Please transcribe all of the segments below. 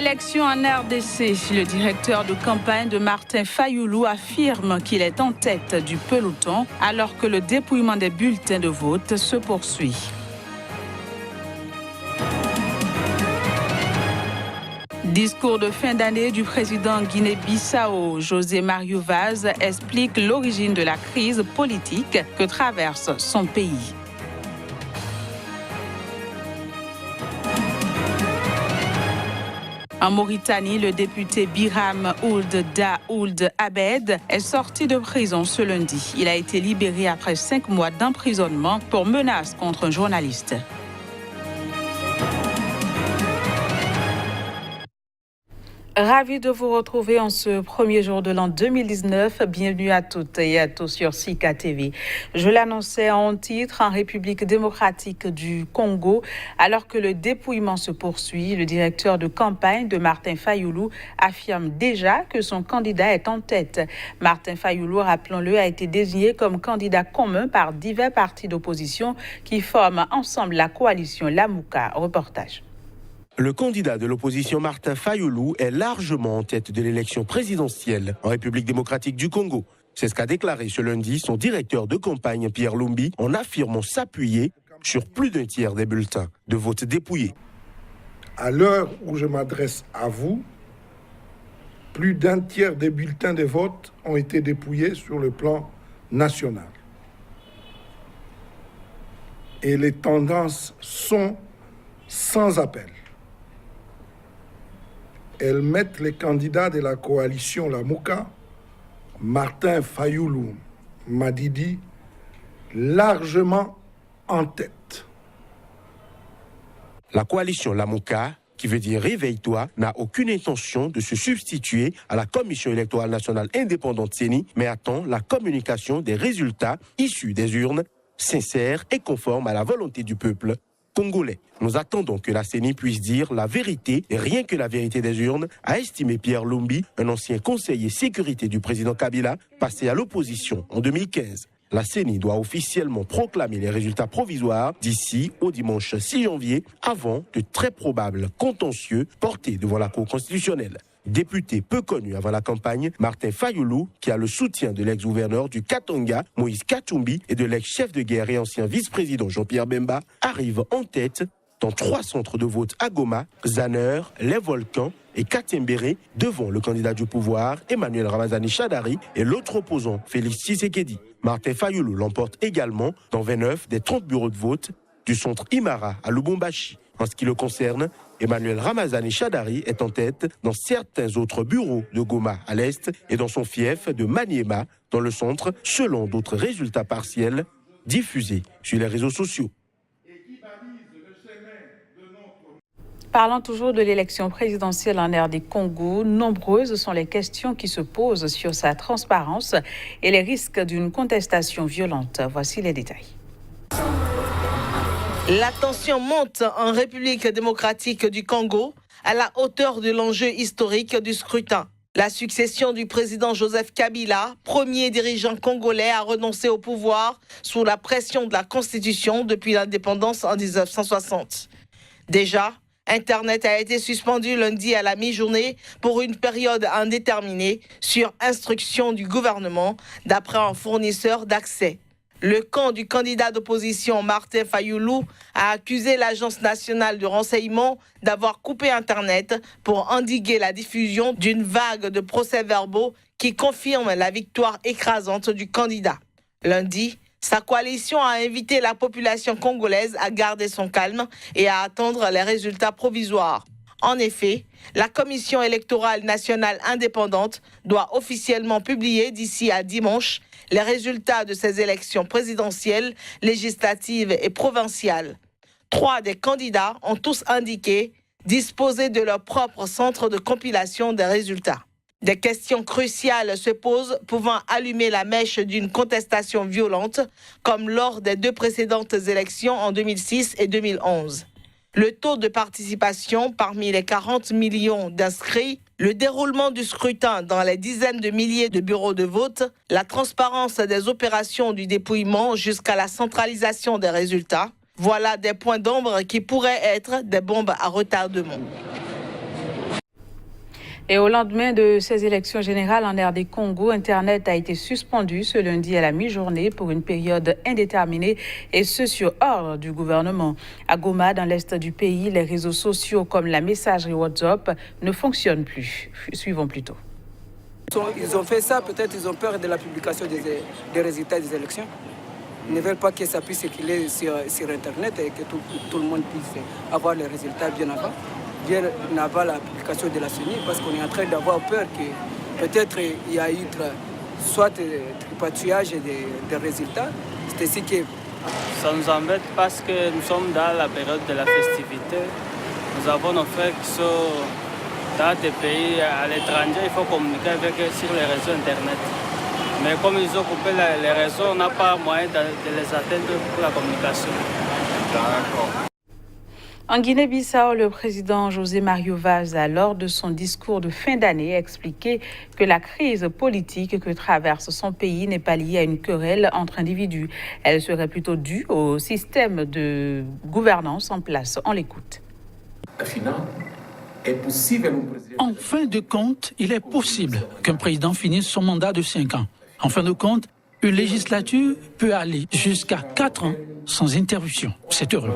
Élection en RDC. Le directeur de campagne de Martin Fayoulou affirme qu'il est en tête du peloton alors que le dépouillement des bulletins de vote se poursuit. Discours de fin d'année du président Guinée-Bissau, José Mario Vaz, explique l'origine de la crise politique que traverse son pays. En Mauritanie, le député Biram Ould Daoud Abed est sorti de prison ce lundi. Il a été libéré après 5 mois d'emprisonnement pour menace contre un journaliste. Ravi de vous retrouver en ce premier jour de l'an 2019. Bienvenue à toutes et à tous sur Sika TV. Je l'annonçais en titre, en République démocratique du Congo, alors que le dépouillement se poursuit, le directeur de campagne de Martin Fayoulou affirme déjà que son candidat est en tête. Martin Fayoulou, rappelons-le, a été désigné comme candidat commun par divers partis d'opposition qui forment ensemble la coalition Lamouka. Reportage. Le candidat de l'opposition Martin Fayoulou est largement en tête de l'élection présidentielle en République démocratique du Congo. C'est ce qu'a déclaré ce lundi son directeur de campagne Pierre Lumbi en affirmant s'appuyer sur plus d'un tiers des bulletins de vote dépouillés. À l'heure où je m'adresse à vous, plus d'un tiers des bulletins de vote ont été dépouillés sur le plan national. Et les tendances sont sans appel. Elles mettent les candidats de la coalition Lamouka, Martin Fayoulou Madidi, largement en tête. La coalition Lamouka, qui veut dire réveille-toi, n'a aucune intention de se substituer à la Commission électorale nationale indépendante CENI, mais attend la communication des résultats issus des urnes, sincères et conformes à la volonté du peuple congolais. Nous attendons que la CENI puisse dire la vérité et rien que la vérité des urnes, a estimé Pierre Lumbi, un ancien conseiller sécurité du président Kabila, passé à l'opposition en 2015. La CENI doit officiellement proclamer les résultats provisoires d'ici au dimanche 6 janvier, avant de très probables contentieux portés devant la Cour constitutionnelle. Député peu connu avant la campagne, Martin Fayoulou, qui a le soutien de l'ex-gouverneur du Katanga, Moïse Katumbi, et de l'ex-chef de guerre et ancien vice-président Jean-Pierre Bemba, arrive en tête dans 3 centres de vote à Goma, Zaner, Les Volcans et Katembere, devant le candidat du pouvoir, Emmanuel Ramazani Shadari, et l'autre opposant, Félix Tshisekedi. Martin Fayoulou l'emporte également dans 29 des 30 bureaux de vote du centre Imara à Lubumbashi. En ce qui le concerne, Emmanuel Ramazani Shadari est en tête dans certains autres bureaux de Goma à l'est et dans son fief de Maniema dans le centre, selon d'autres résultats partiels diffusés sur les réseaux sociaux. Parlant toujours de l'élection présidentielle en RD Congo, nombreuses sont les questions qui se posent sur sa transparence et les risques d'une contestation violente. Voici les détails. La tension monte en République démocratique du Congo à la hauteur de l'enjeu historique du scrutin. La succession du président Joseph Kabila, premier dirigeant congolais à renoncer au pouvoir sous la pression de la Constitution depuis l'indépendance en 1960. Déjà, Internet a été suspendu lundi à la mi-journée pour une période indéterminée sur instruction du gouvernement, d'après un fournisseur d'accès. Le camp du candidat d'opposition Martin Fayoulou a accusé l'Agence nationale du renseignement d'avoir coupé Internet pour endiguer la diffusion d'une vague de procès-verbaux qui confirment la victoire écrasante du candidat. Lundi, sa coalition a invité la population congolaise à garder son calme et à attendre les résultats provisoires. En effet, la Commission électorale nationale indépendante doit officiellement publier d'ici à dimanche les résultats de ces élections présidentielles, législatives et provinciales. 3 des candidats ont tous indiqué disposer de leur propre centre de compilation des résultats. Des questions cruciales se posent pouvant allumer la mèche d'une contestation violente, comme lors des 2 précédentes élections en 2006 et 2011. Le taux de participation parmi les 40 millions d'inscrits, le déroulement du scrutin dans les dizaines de milliers de bureaux de vote, la transparence des opérations du dépouillement jusqu'à la centralisation des résultats, voilà des points d'ombre qui pourraient être des bombes à retardement. Et au lendemain de ces élections générales en RD Congo, Internet a été suspendu ce lundi à la mi-journée pour une période indéterminée et ce sur ordre du gouvernement. À Goma, dans l'est du pays, les réseaux sociaux comme la messagerie WhatsApp ne fonctionnent plus. Suivons plutôt. Ils ont fait ça, peut-être ils ont peur de la publication des résultats des élections. Ils ne veulent pas que ça puisse circuler sur Internet et que tout le monde puisse avoir les résultats bien avant la publication de la CENI, parce qu'on est en train d'avoir peur que peut-être il y a eu soit tripatouillage des résultats. C'est ainsi que... Ça nous embête parce que nous sommes dans la période de la festivité. Nous avons nos frères qui sont dans des pays à l'étranger, il faut communiquer avec eux sur les réseaux Internet. Mais comme ils ont coupé les réseaux, on n'a pas moyen de les atteindre pour la communication. D'accord. En Guinée-Bissau, le président José Mario Vaz, lors de son discours de fin d'année, a expliqué que la crise politique que traverse son pays n'est pas liée à une querelle entre individus. Elle serait plutôt due au système de gouvernance en place. On l'écoute. En fin de compte, il est possible qu'un président finisse son mandat de 5 ans. En fin de compte, une législature peut aller jusqu'à 4 ans sans interruption. C'est heureux.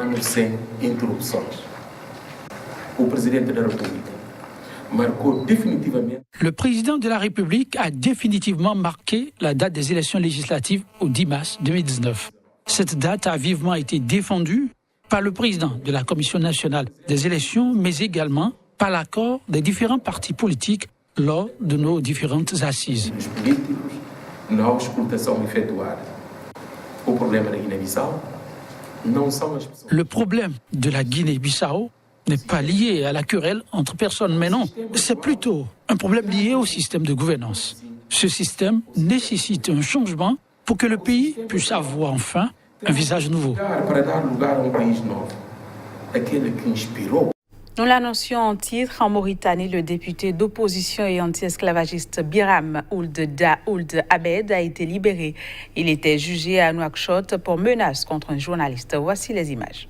Le président de la République a définitivement marqué la date des élections législatives au 10 mars 2019. Cette date a vivement été défendue par le président de la Commission nationale des élections, mais également par l'accord des différents partis politiques lors de nos différentes assises. Le problème de la Guinée-Bissau n'est pas lié à la querelle entre personnes, mais non, c'est plutôt un problème lié au système de gouvernance. Ce système nécessite un changement pour que le pays puisse avoir enfin un visage nouveau. Nous l'annoncions en titre, en Mauritanie, le député d'opposition et anti-esclavagiste Biram Ould Abed a été libéré. Il était jugé à Nouakchott pour menace contre un journaliste. Voici les images.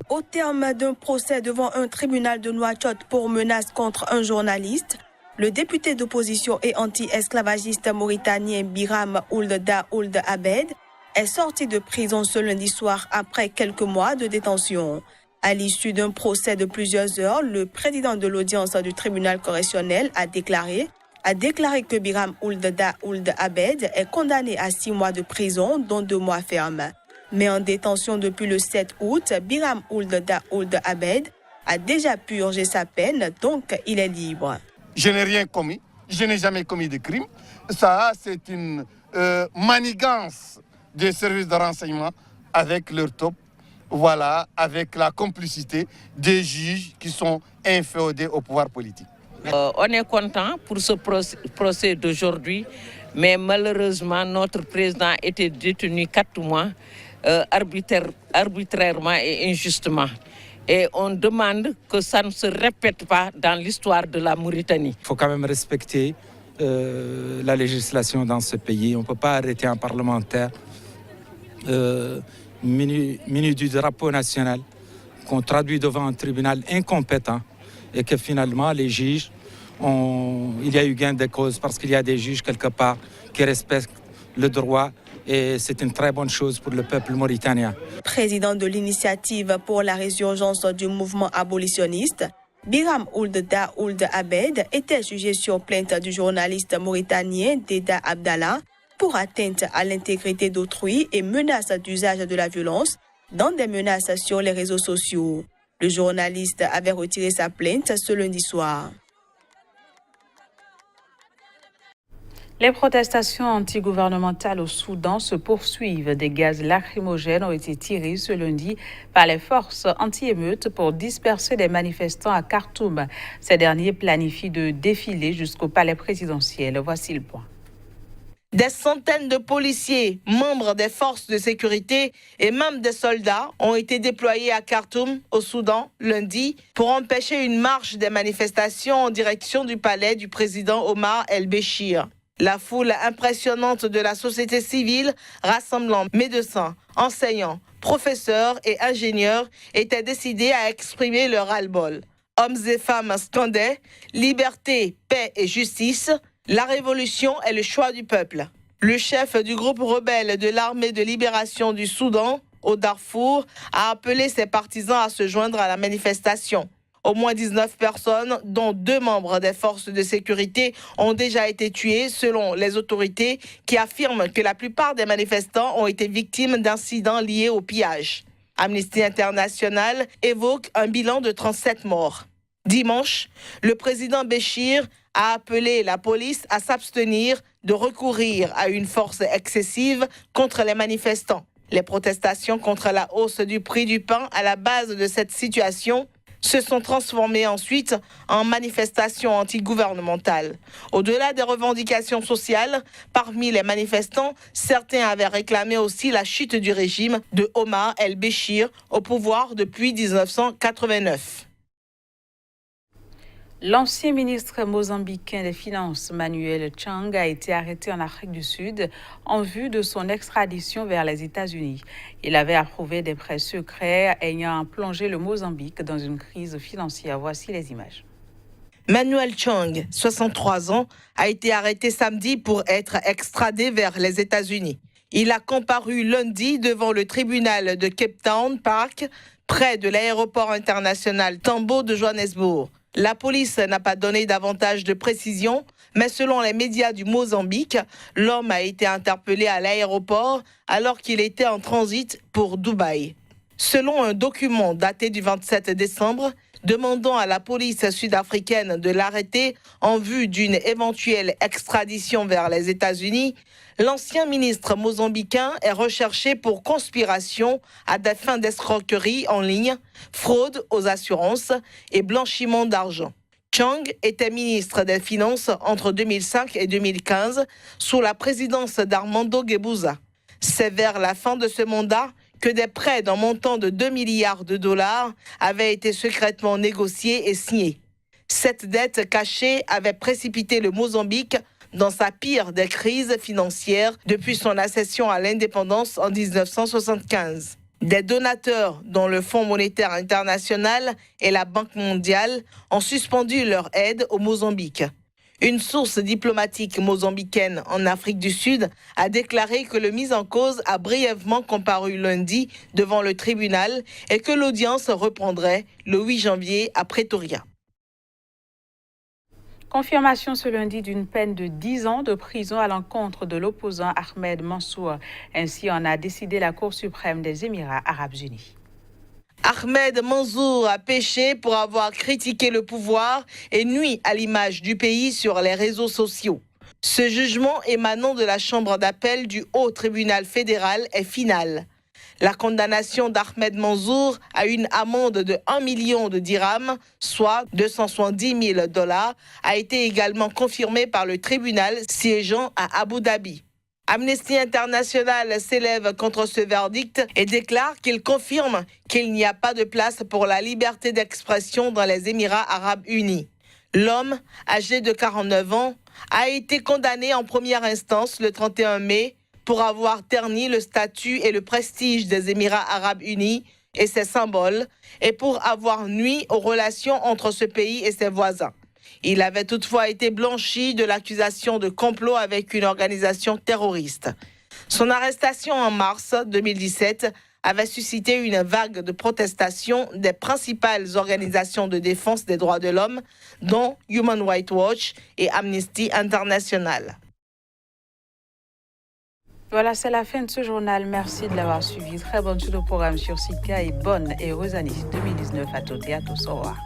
Au terme d'un procès devant un tribunal de Nouakchott pour menace contre un journaliste, le député d'opposition et anti-esclavagiste mauritanien Biram Ould Abed est sorti de prison ce lundi soir après quelques mois de détention. À l'issue d'un procès de plusieurs heures, le président de l'audience du tribunal correctionnel a déclaré que Biram Ould Abed est condamné à 6 mois de prison, dont 2 mois fermes. Mais en détention depuis le 7 août, Biram Ould Abed a déjà purgé sa peine, donc il est libre. Je n'ai rien commis, je n'ai jamais commis de crime. Ça, c'est une manigance des services de renseignement avec leur top. Voilà, avec la complicité des juges qui sont inféodés au pouvoir politique. On est content pour ce procès d'aujourd'hui, mais malheureusement, notre président était détenu 4 mois arbitrairement et injustement. Et on demande que ça ne se répète pas dans l'histoire de la Mauritanie. Il faut quand même respecter la législation dans ce pays. On ne peut pas arrêter un parlementaire muni du drapeau national, qu'on traduit devant un tribunal incompétent et que finalement les juges, il y a eu gain de cause parce qu'il y a des juges quelque part qui respectent le droit et c'est une très bonne chose pour le peuple mauritanien. Président de l'initiative pour la résurgence du mouvement abolitionniste, Biram Ould Abed était jugé sur plainte du journaliste mauritanien Deda Abdallah pour atteinte à l'intégrité d'autrui et menace d'usage de la violence dans des menaces sur les réseaux sociaux. Le journaliste avait retiré sa plainte ce lundi soir. Les protestations antigouvernementales au Soudan se poursuivent. Des gaz lacrymogènes ont été tirés ce lundi par les forces anti-émeutes pour disperser des manifestants à Khartoum. Ces derniers planifient de défiler jusqu'au palais présidentiel. Voici le point. Des centaines de policiers, membres des forces de sécurité et même des soldats ont été déployés à Khartoum, au Soudan, lundi, pour empêcher une marche des manifestations en direction du palais du président Omar el-Béchir. La foule impressionnante de la société civile, rassemblant médecins, enseignants, professeurs et ingénieurs, était décidée à exprimer leur ras-le-bol. Hommes et femmes scandaient « Liberté, paix et justice ». La révolution est le choix du peuple. Le chef du groupe rebelle de l'armée de libération du Soudan, au Darfour, a appelé ses partisans à se joindre à la manifestation. Au moins 19 personnes, dont 2 membres des forces de sécurité, ont déjà été tuées selon les autorités qui affirment que la plupart des manifestants ont été victimes d'incidents liés au pillage. Amnesty International évoque un bilan de 37 morts. Dimanche, le président Béchir a appelé la police à s'abstenir de recourir à une force excessive contre les manifestants. Les protestations contre la hausse du prix du pain à la base de cette situation se sont transformées ensuite en manifestations antigouvernementales. Au-delà des revendications sociales, parmi les manifestants, certains avaient réclamé aussi la chute du régime de Omar el-Béchir au pouvoir depuis 1989. L'ancien ministre mozambicain des Finances, Manuel Chang, a été arrêté en Afrique du Sud en vue de son extradition vers les États-Unis. Il avait approuvé des prêts secrets ayant plongé le Mozambique dans une crise financière. Voici les images. Manuel Chang, 63 ans, a été arrêté samedi pour être extradé vers les États-Unis. Il a comparu lundi devant le tribunal de Cape Town Park, près de l'aéroport international Tambo de Johannesburg. La police n'a pas donné davantage de précisions, mais selon les médias du Mozambique, l'homme a été interpellé à l'aéroport alors qu'il était en transit pour Dubaï. Selon un document daté du 27 décembre, demandant à la police sud-africaine de l'arrêter en vue d'une éventuelle extradition vers les États-Unis, l'ancien ministre mozambicain est recherché pour conspiration à des fins d'escroquerie en ligne, fraude aux assurances et blanchiment d'argent. Chang était ministre des Finances entre 2005 et 2015 sous la présidence d'Armando Guebuza. C'est vers la fin de ce mandat que des prêts d'un montant de 2 milliards de dollars avaient été secrètement négociés et signés. Cette dette cachée avait précipité le Mozambique dans sa pire des crises financières depuis son accession à l'indépendance en 1975. Des donateurs, dont le Fonds monétaire international et la Banque mondiale, ont suspendu leur aide au Mozambique. Une source diplomatique mozambicaine en Afrique du Sud a déclaré que le mis en cause a brièvement comparu lundi devant le tribunal et que l'audience reprendrait le 8 janvier à Pretoria. Confirmation ce lundi d'une peine de 10 ans de prison à l'encontre de l'opposant Ahmed Mansour. Ainsi en a décidé la Cour suprême des Émirats arabes unis. Ahmed Mansour a péché pour avoir critiqué le pouvoir et nui à l'image du pays sur les réseaux sociaux. Ce jugement émanant de la Chambre d'appel du Haut Tribunal fédéral est final. La condamnation d'Ahmed Mansour à une amende de 1 million de dirhams, soit 270 000 $, a été également confirmée par le tribunal siégeant à Abu Dhabi. Amnesty International s'élève contre ce verdict et déclare qu'il confirme qu'il n'y a pas de place pour la liberté d'expression dans les Émirats arabes unis. L'homme, âgé de 49 ans, a été condamné en première instance le 31 mai pour avoir terni le statut et le prestige des Émirats arabes unis et ses symboles et pour avoir nui aux relations entre ce pays et ses voisins. Il avait toutefois été blanchi de l'accusation de complot avec une organisation terroriste. Son arrestation en mars 2017 avait suscité une vague de protestations des principales organisations de défense des droits de l'homme, dont Human Rights Watch et Amnesty International. Voilà, c'est la fin de ce journal. Merci de l'avoir suivi. Très bonne suite au programme sur Sika et bonne et heureuse année 2019 à toutes et à tous. Au revoir.